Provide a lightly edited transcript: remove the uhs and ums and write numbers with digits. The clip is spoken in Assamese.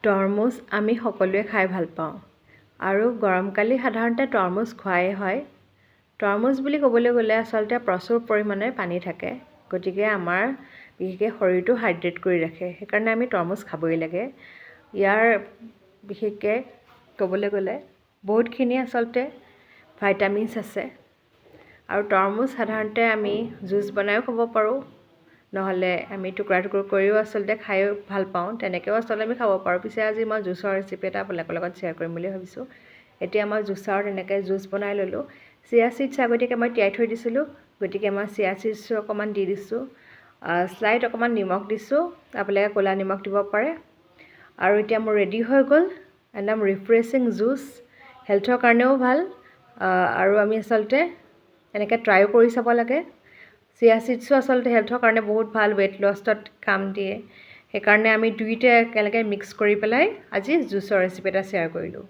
তৰমুজ আমি সকলোৱে খাই ভাল পাওঁ আৰু গৰমকালি সাধাৰণতে তৰমুজ খোৱাই হয়। তৰমুজ বুলি ক'বলৈ গ'লে আচলতে প্ৰচুৰ পৰিমাণে পানী থাকে, গতিকে আমাৰ বিশেষকৈ শৰীৰটো হাইড্ৰেট কৰি ৰাখে, সেইকাৰণে আমি তৰমুজ খাবই লাগে। ইয়াৰ বিশেষকৈ ক'বলৈ গ'লে বহুতখিনি আচলতে ভাইটামিনছ আছে আৰু তৰমুজ সাধাৰণতে আমি জুচ বনাইও খাব পাৰোঁ, নহ'লে আমি টুকুৰা টুকুৰ কৰিও আচলতে খায়ো ভাল পাওঁ, তেনেকৈও আচলতে আমি খাব পাৰোঁ। পিছে আজি মই জুচৰ ৰেচিপি এটা আপোনালোকৰ লগত শ্বেয়াৰ কৰিম বুলি ভাবিছোঁ। এতিয়া মই জুচাৰত এনেকৈ জুচ বনাই ল'লোঁ। চিয়া চিডছ আগতীয়াকৈ মই তিয়াই থৈ দিছিলোঁ, গতিকে মই চিয়া চিডছো অকণমান দি দিছোঁ। স্লাইড অকণমান নিমখ দিছোঁ, আপোনালোকে ক'লা নিমখ দিব পাৰে। আৰু এতিয়া মোৰ ৰেডি হৈ গ'ল একদম ৰিফ্ৰেছিং জুচ, হেল্থৰ কাৰণেও ভাল। আৰু আমি আচলতে এনেকৈ ট্ৰাইও কৰি চাব লাগে। চিয়া চিডছো আচলতে হেল্থৰ কাৰণে বহুত ভাল, ৱেইট লছত কাম দিয়ে। সেইকাৰণে আমি দুয়োটাই একেলগে মিক্স কৰি পেলাই আজি জুচৰ ৰেচিপি এটা শ্বেয়াৰ কৰিলোঁ।